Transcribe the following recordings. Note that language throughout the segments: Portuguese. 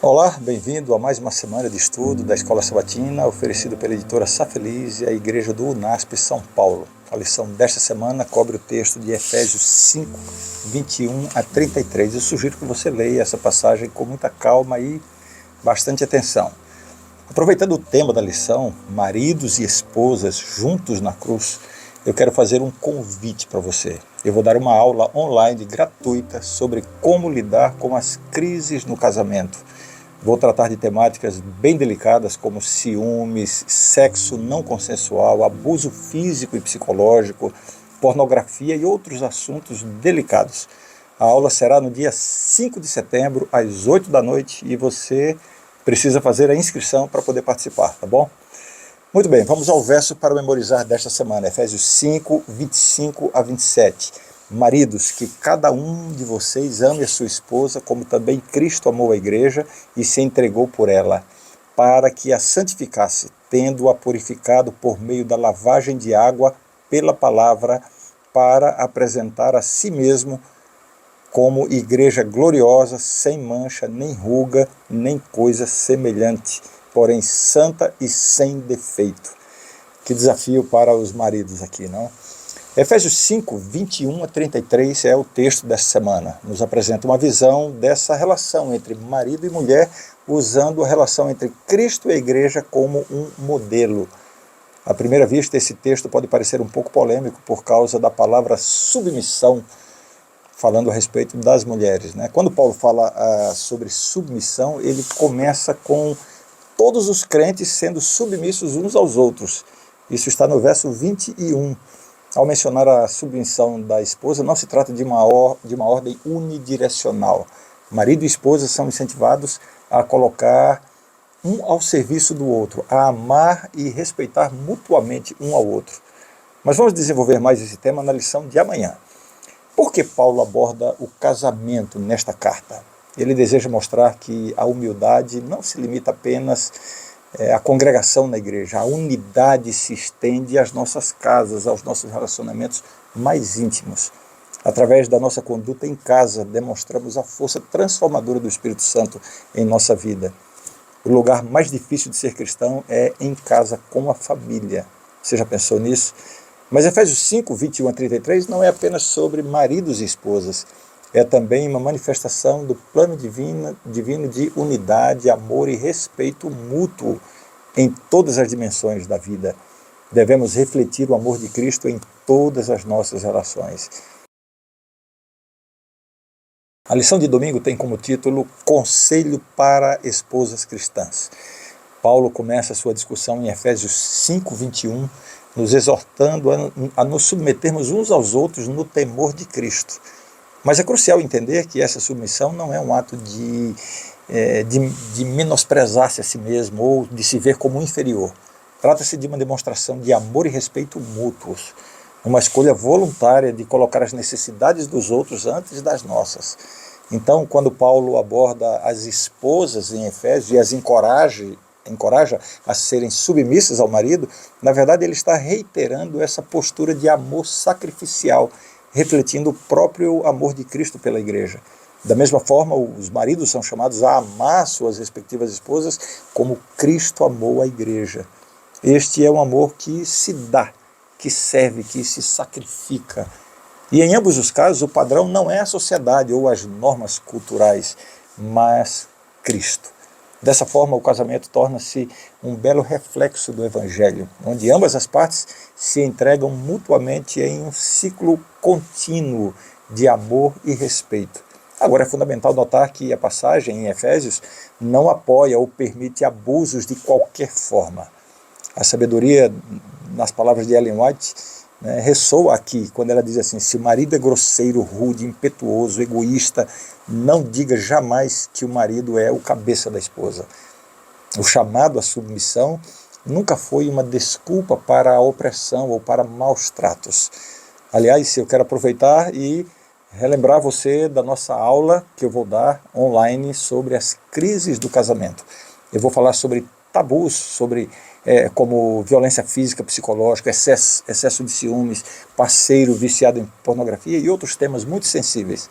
Olá, bem-vindo a mais uma semana de estudo da Escola Sabatina, oferecido pela editora Safeliz e a Igreja do UNASP São Paulo. A lição desta semana cobre o texto de Efésios 5, 21 a 33. Eu sugiro que você leia essa passagem com muita calma e bastante atenção. Aproveitando o tema da lição, maridos e esposas juntos na cruz, eu quero fazer um convite para você. Eu vou dar uma aula online gratuita sobre como lidar com as crises no casamento. Vou tratar de temáticas bem delicadas como ciúmes, sexo não consensual, abuso físico e psicológico, pornografia e outros assuntos delicados. A aula será no dia 5 de setembro, às 8 da noite, e você precisa fazer a inscrição para poder participar, tá bom? Muito bem, vamos ao verso para memorizar desta semana, Efésios 5, 25 a 27. Maridos, que cada um de vocês ame a sua esposa, como também Cristo amou a igreja e se entregou por ela, para que a santificasse, tendo-a purificado por meio da lavagem de água pela palavra, para apresentar a si mesmo como igreja gloriosa, sem mancha, nem ruga, nem coisa semelhante, porém santa e sem defeito. Que desafio para os maridos aqui, não? Efésios 5, 21 a 33 é o texto desta semana. Nos apresenta uma visão dessa relação entre marido e mulher, usando a relação entre Cristo e a igreja como um modelo. À primeira vista, esse texto pode parecer um pouco polêmico por causa da palavra submissão, falando a respeito das mulheres, né? Quando Paulo fala sobre submissão, ele começa com todos os crentes sendo submissos uns aos outros. Isso está no verso 21. Ao mencionar a submissão da esposa, não se trata de uma ordem unidirecional. Marido e esposa são incentivados a colocar um ao serviço do outro, a amar e respeitar mutuamente um ao outro. Mas vamos desenvolver mais esse tema na lição de amanhã. Por que Paulo aborda o casamento nesta carta? Ele deseja mostrar que a humildade não se limita apenas à congregação na igreja. A unidade se estende às nossas casas, aos nossos relacionamentos mais íntimos. Através da nossa conduta em casa, demonstramos a força transformadora do Espírito Santo em nossa vida. O lugar mais difícil de ser cristão é em casa com a família. Você já pensou nisso? Mas Efésios 5, 21 a 33 não é apenas sobre maridos e esposas. É também uma manifestação do plano divino de unidade, amor e respeito mútuo em todas as dimensões da vida. Devemos refletir o amor de Cristo em todas as nossas relações. A lição de domingo tem como título Conselho para Esposas Cristãs. Paulo começa a sua discussão em Efésios 5, 21, nos exortando a nos submetermos uns aos outros no temor de Cristo. Mas é crucial entender que essa submissão não é um ato de menosprezar-se a si mesmo ou de se ver como inferior. Trata-se de uma demonstração de amor e respeito mútuos, uma escolha voluntária de colocar as necessidades dos outros antes das nossas. Então, quando Paulo aborda as esposas em Efésios e as encoraja a serem submissas ao marido, na verdade ele está reiterando essa postura de amor sacrificial, refletindo o próprio amor de Cristo pela igreja. Da mesma forma, os maridos são chamados a amar suas respectivas esposas como Cristo amou a igreja. Este é um amor que se dá, que serve, que se sacrifica. E em ambos os casos, o padrão não é a sociedade ou as normas culturais, mas Cristo. Dessa forma, o casamento torna-se um belo reflexo do Evangelho, onde ambas as partes se entregam mutuamente em um ciclo contínuo de amor e respeito. Agora, é fundamental notar que a passagem em Efésios não apoia ou permite abusos de qualquer forma. A sabedoria, nas palavras de Ellen White, ressoa aqui, quando ela diz assim: se o marido é grosseiro, rude, impetuoso, egoísta, não diga jamais que o marido é o cabeça da esposa. O chamado à submissão nunca foi uma desculpa para a opressão ou para maus tratos. Aliás, eu quero aproveitar e relembrar você da nossa aula que eu vou dar online sobre as crises do casamento. Eu vou falar sobre tabus, sobre como violência física, psicológica, excesso de ciúmes, parceiro viciado em pornografia e outros temas muito sensíveis.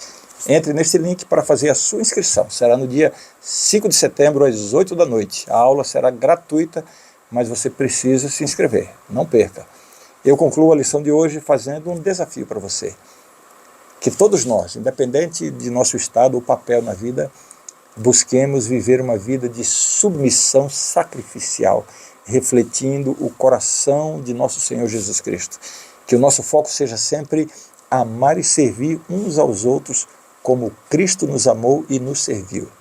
Entre nesse link para fazer a sua inscrição. Será no dia 5 de setembro, às 8 da noite. A aula será gratuita, mas você precisa se inscrever. Não perca. Eu concluo a lição de hoje fazendo um desafio para você. Que todos nós, independente de nosso estado ou papel na vida, busquemos viver uma vida de submissão sacrificial, refletindo o coração de nosso Senhor Jesus Cristo. Que o nosso foco seja sempre amar e servir uns aos outros como Cristo nos amou e nos serviu.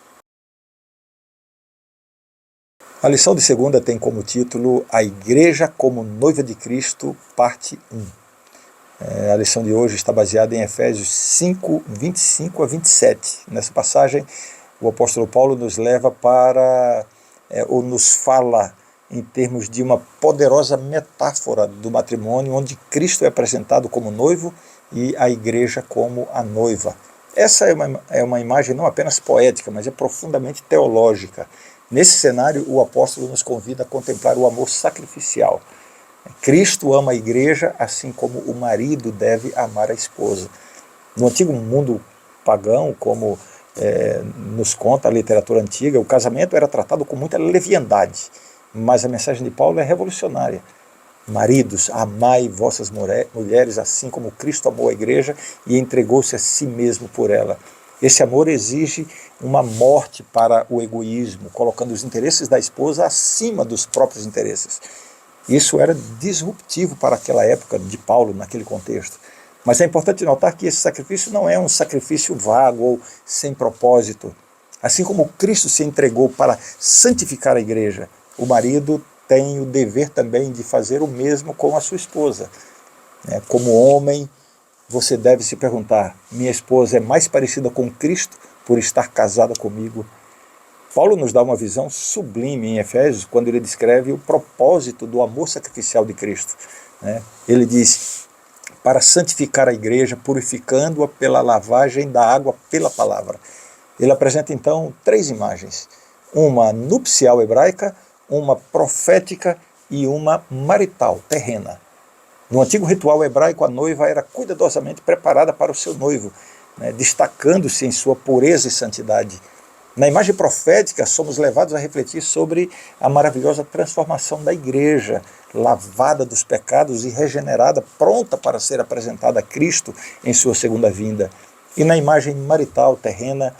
A lição de segunda tem como título A Igreja como Noiva de Cristo, parte 1. A lição de hoje está baseada em Efésios 5, 25 a 27. Nessa passagem, o apóstolo Paulo nos leva para, ou nos fala em termos de uma poderosa metáfora do matrimônio, onde Cristo é apresentado como noivo e a igreja como a noiva. Essa é uma imagem não apenas poética, mas é profundamente teológica. Nesse cenário, o apóstolo nos convida a contemplar o amor sacrificial. Cristo ama a igreja assim como o marido deve amar a esposa. No antigo mundo pagão, como nos conta a literatura antiga, o casamento era tratado com muita leviandade, mas a mensagem de Paulo é revolucionária. Maridos, amai vossas mulheres assim como Cristo amou a igreja e entregou-se a si mesmo por ela. Esse amor exige uma morte para o egoísmo, colocando os interesses da esposa acima dos próprios interesses. Isso era disruptivo para aquela época de Paulo, naquele contexto. Mas é importante notar que esse sacrifício não é um sacrifício vago ou sem propósito. Assim como Cristo se entregou para santificar a igreja, o marido tem o dever também de fazer o mesmo com a sua esposa. Como homem, você deve se perguntar, minha esposa é mais parecida com Cristo por estar casada comigo? Paulo nos dá uma visão sublime em Efésios, quando ele descreve o propósito do amor sacrificial de Cristo. Ele diz, para santificar a igreja, purificando-a pela lavagem da água pela palavra. Ele apresenta então 3 imagens, uma nupcial hebraica, uma profética e uma marital, terrena. No antigo ritual hebraico, a noiva era cuidadosamente preparada para o seu noivo, destacando-se em sua pureza e santidade. Na imagem profética, somos levados a refletir sobre a maravilhosa transformação da igreja, lavada dos pecados e regenerada, pronta para ser apresentada a Cristo em sua segunda vinda. E na imagem marital, terrena,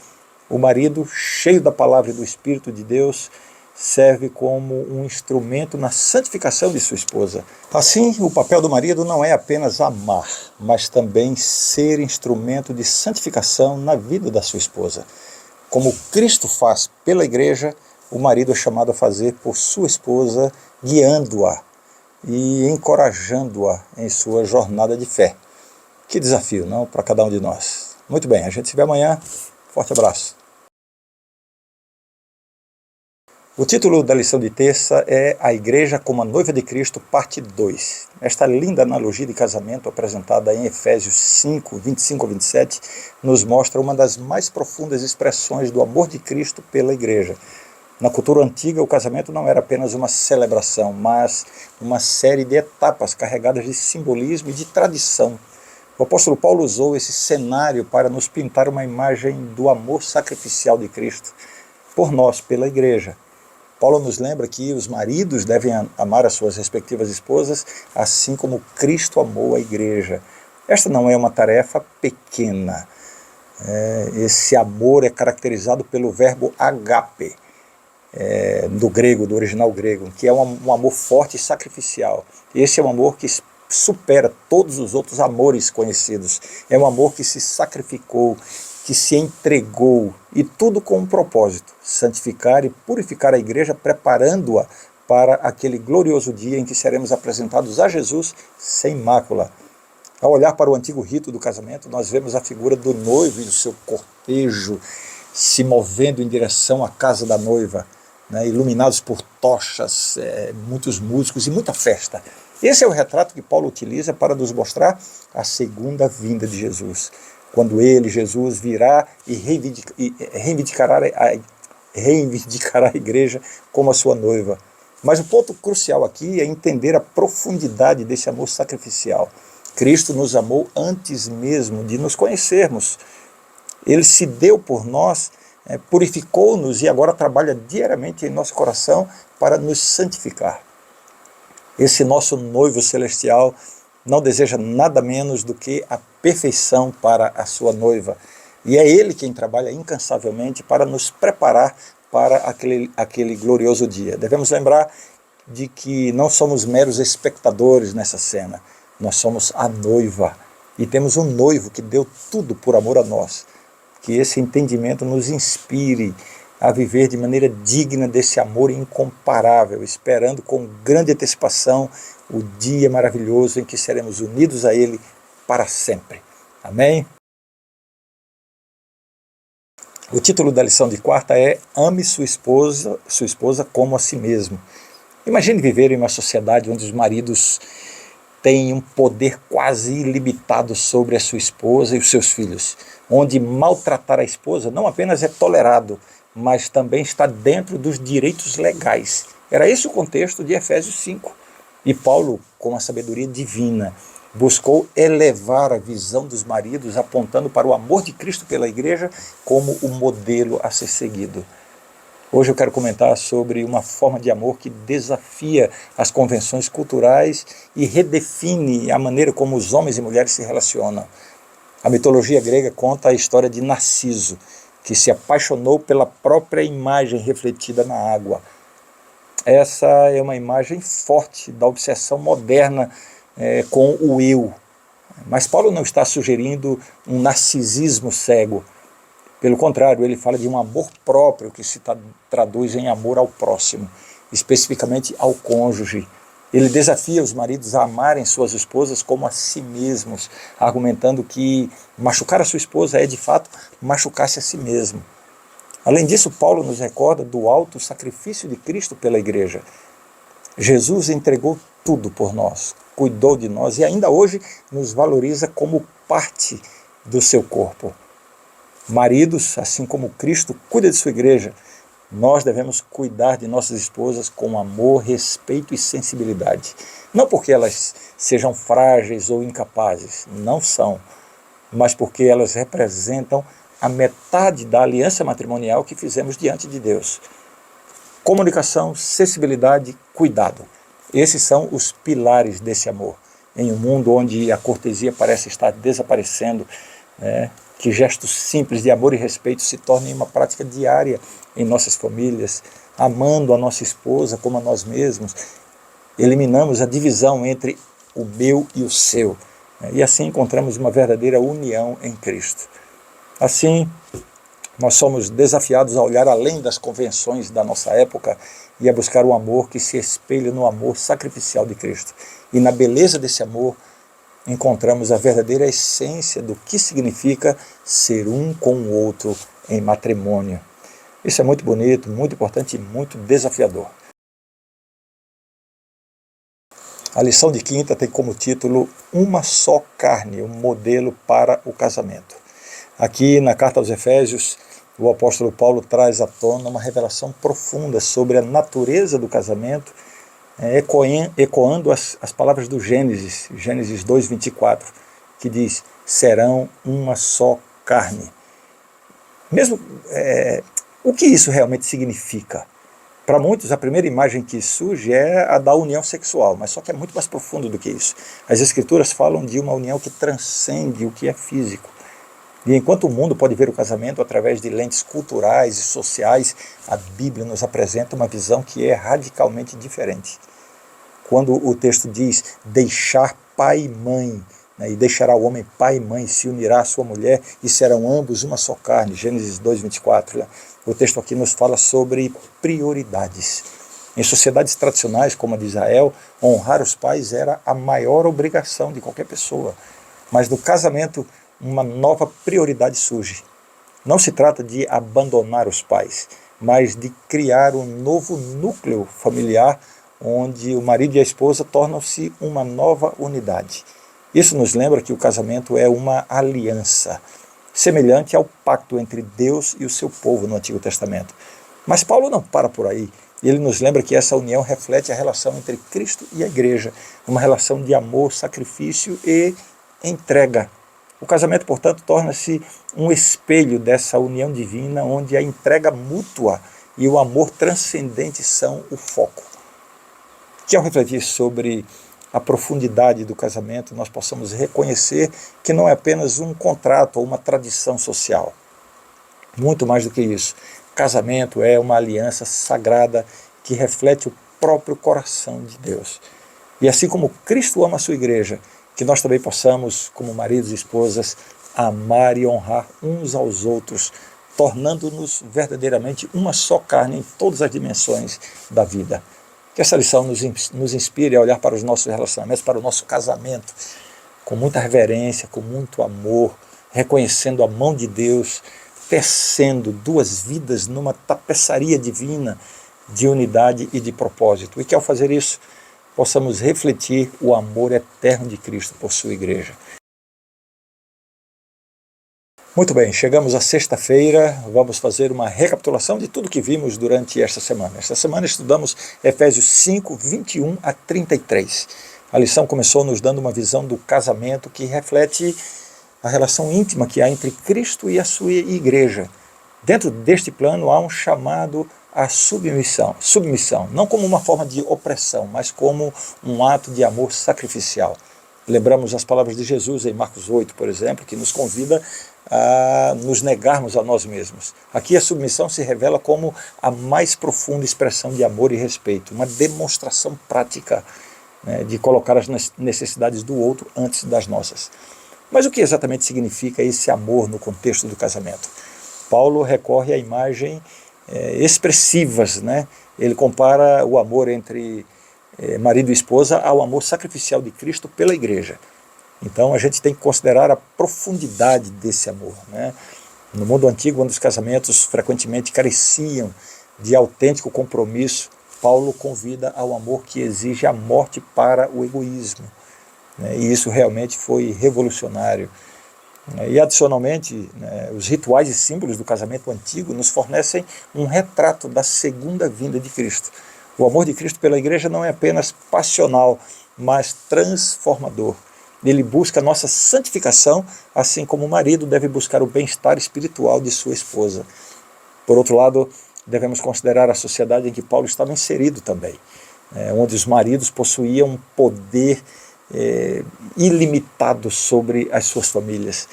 o marido, cheio da palavra e do Espírito de Deus, serve como um instrumento na santificação de sua esposa. Assim, o papel do marido não é apenas amar, mas também ser instrumento de santificação na vida da sua esposa. Como Cristo faz pela igreja, o marido é chamado a fazer por sua esposa, guiando-a e encorajando-a em sua jornada de fé. Que desafio, não? Para cada um de nós. Muito bem, a gente se vê amanhã. Forte abraço. O título da lição de terça é A Igreja como a Noiva de Cristo, parte 2. Esta linda analogia de casamento apresentada em Efésios 5, 25 a 27, nos mostra uma das mais profundas expressões do amor de Cristo pela igreja. Na cultura antiga, o casamento não era apenas uma celebração, mas uma série de etapas carregadas de simbolismo e de tradição. O apóstolo Paulo usou esse cenário para nos pintar uma imagem do amor sacrificial de Cristo por nós, pela igreja. Paulo nos lembra que os maridos devem amar as suas respectivas esposas, assim como Cristo amou a igreja. Esta não é uma tarefa pequena. Esse amor é caracterizado pelo verbo agape, do grego, do original grego, que é um amor forte e sacrificial. Esse é um amor que supera todos os outros amores conhecidos. É um amor que se sacrificou, que se entregou, e tudo com um propósito, santificar e purificar a igreja, preparando-a para aquele glorioso dia em que seremos apresentados a Jesus sem mácula. Ao olhar para o antigo rito do casamento, nós vemos a figura do noivo e do seu cortejo se movendo em direção à casa da noiva, iluminados por tochas, muitos músicos e muita festa. Esse é o retrato que Paulo utiliza para nos mostrar a segunda vinda de Jesus, quando ele, Jesus, virá e reivindicará a igreja como a sua noiva. Mas o ponto crucial aqui é entender a profundidade desse amor sacrificial. Cristo nos amou antes mesmo de nos conhecermos. Ele se deu por nós, purificou-nos e agora trabalha diariamente em nosso coração para nos santificar. Esse nosso noivo celestial não deseja nada menos do que a perfeição para a sua noiva. E é Ele quem trabalha incansavelmente para nos preparar para aquele glorioso dia. Devemos lembrar de que não somos meros espectadores nessa cena. Nós somos a noiva e temos um noivo que deu tudo por amor a nós. Que esse entendimento nos inspire a viver de maneira digna desse amor incomparável, esperando com grande antecipação o dia maravilhoso em que seremos unidos a Ele para sempre. Amém? O título da lição de quarta é Ame sua esposa como a si mesmo. Imagine viver em uma sociedade onde os maridos têm um poder quase ilimitado sobre a sua esposa e os seus filhos, onde maltratar a esposa não apenas é tolerado, mas também está dentro dos direitos legais. Era esse o contexto de Efésios 5. E Paulo, com a sabedoria divina, buscou elevar a visão dos maridos, apontando para o amor de Cristo pela igreja como o modelo a ser seguido. Hoje eu quero comentar sobre uma forma de amor que desafia as convenções culturais e redefine a maneira como os homens e mulheres se relacionam. A mitologia grega conta a história de Narciso, que se apaixonou pela própria imagem refletida na água. Essa é uma imagem forte da obsessão moderna com o eu. Mas Paulo não está sugerindo um narcisismo cego. Pelo contrário, ele fala de um amor próprio que se traduz em amor ao próximo, especificamente ao cônjuge. Ele desafia os maridos a amarem suas esposas como a si mesmos, argumentando que machucar a sua esposa é, de fato, machucar-se a si mesmo. Além disso, Paulo nos recorda do alto sacrifício de Cristo pela igreja. Jesus entregou tudo por nós, cuidou de nós e ainda hoje nos valoriza como parte do seu corpo. Maridos, assim como Cristo cuida de sua igreja, nós devemos cuidar de nossas esposas com amor, respeito e sensibilidade. Não porque elas sejam frágeis ou incapazes, não são, mas porque elas representam a metade da aliança matrimonial que fizemos diante de Deus. Comunicação, sensibilidade, cuidado. Esses são os pilares desse amor. Em um mundo onde a cortesia parece estar desaparecendo, que gestos simples de amor e respeito se tornem uma prática diária em nossas famílias, amando a nossa esposa como a nós mesmos, eliminamos a divisão entre o meu e o seu, e assim encontramos uma verdadeira união em Cristo. Assim, nós somos desafiados a olhar além das convenções da nossa época e a buscar o amor que se espelha no amor sacrificial de Cristo. E na beleza desse amor, encontramos a verdadeira essência do que significa ser um com o outro em matrimônio. Isso é muito bonito, muito importante e muito desafiador. A lição de quinta tem como título Uma só carne, um modelo para o casamento. Aqui na carta aos Efésios, o apóstolo Paulo traz à tona uma revelação profunda sobre a natureza do casamento, ecoando as palavras do Gênesis 2:24, que diz, serão uma só carne. O que isso realmente significa? Para muitos, a primeira imagem que surge é a da união sexual, mas só que é muito mais profundo do que isso. As Escrituras falam de uma união que transcende o que é físico. E enquanto o mundo pode ver o casamento através de lentes culturais e sociais, a Bíblia nos apresenta uma visão que é radicalmente diferente. Quando o texto diz deixar pai e mãe, e deixará o homem pai e mãe, se unirá à sua mulher e serão ambos uma só carne, Gênesis 2:24, o texto aqui nos fala sobre prioridades. Em sociedades tradicionais como a de Israel, honrar os pais era a maior obrigação de qualquer pessoa. Mas no casamento, uma nova prioridade surge. Não se trata de abandonar os pais, mas de criar um novo núcleo familiar onde o marido e a esposa tornam-se uma nova unidade. Isso nos lembra que o casamento é uma aliança, semelhante ao pacto entre Deus e o seu povo no Antigo Testamento. Mas Paulo não para por aí. Ele nos lembra que essa união reflete a relação entre Cristo e a igreja, uma relação de amor, sacrifício e entrega. O casamento, portanto, torna-se um espelho dessa união divina, onde a entrega mútua e o amor transcendente são o foco. Que ao refletir sobre a profundidade do casamento, nós possamos reconhecer que não é apenas um contrato ou uma tradição social. Muito mais do que isso. Casamento é uma aliança sagrada que reflete o próprio coração de Deus. E assim como Cristo ama a sua igreja, que nós também possamos, como maridos e esposas, amar e honrar uns aos outros, tornando-nos verdadeiramente uma só carne em todas as dimensões da vida. Que essa lição nos inspire a olhar para os nossos relacionamentos, para o nosso casamento, com muita reverência, com muito amor, reconhecendo a mão de Deus, tecendo duas vidas numa tapeçaria divina de unidade e de propósito. E que ao fazer isso, possamos refletir o amor eterno de Cristo por sua igreja. Muito bem, chegamos à sexta-feira, vamos fazer uma recapitulação de tudo que vimos durante esta semana. Esta semana estudamos Efésios 5, 21 a 33. A lição começou nos dando uma visão do casamento que reflete a relação íntima que há entre Cristo e a sua igreja. Dentro deste plano há um chamado à submissão, não como uma forma de opressão, mas como um ato de amor sacrificial. Lembramos as palavras de Jesus em Marcos 8, por exemplo, que nos convida a nos negarmos a nós mesmos. Aqui a submissão se revela como a mais profunda expressão de amor e respeito, uma demonstração prática, né, de colocar as necessidades do outro antes das nossas. Mas o que exatamente significa esse amor no contexto do casamento? Paulo recorre a imagens expressivas, né? Ele compara o amor entre marido e esposa ao amor sacrificial de Cristo pela igreja. Então a gente tem que considerar a profundidade desse amor, né? No mundo antigo, onde os casamentos frequentemente careciam de autêntico compromisso, Paulo convida ao amor que exige a morte para o egoísmo, né? E isso realmente foi revolucionário. E adicionalmente, né, os rituais e símbolos do casamento antigo nos fornecem um retrato da segunda vinda de Cristo. O amor de Cristo pela igreja não é apenas passional, mas transformador. Ele busca a nossa santificação, assim como o marido deve buscar o bem-estar espiritual de sua esposa. Por outro lado, devemos considerar a sociedade em que Paulo estava inserido também, onde os maridos possuíam um poder ilimitado sobre as suas famílias.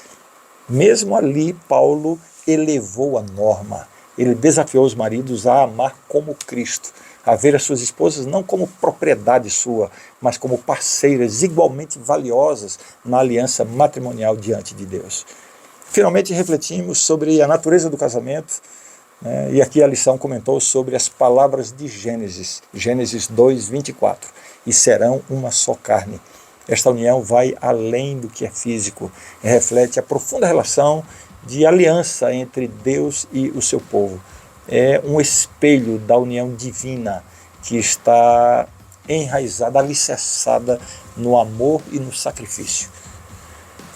Mesmo ali, Paulo elevou a norma. Ele desafiou os maridos a amar como Cristo, a ver as suas esposas não como propriedade sua, mas como parceiras igualmente valiosas na aliança matrimonial diante de Deus. Finalmente refletimos sobre a natureza do casamento, né, e aqui a lição comentou sobre as palavras de Gênesis 2, 24, e serão uma só carne. Esta união vai além do que é físico e reflete a profunda relação de aliança entre Deus e o seu povo. É um espelho da união divina que está enraizada, alicerçada no amor e no sacrifício.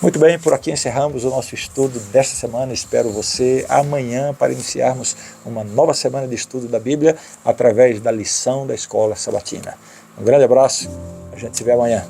Muito bem, por aqui encerramos o nosso estudo desta semana. Espero você amanhã para iniciarmos uma nova semana de estudo da Bíblia através da lição da Escola Sabatina. Um grande abraço, a gente se vê amanhã.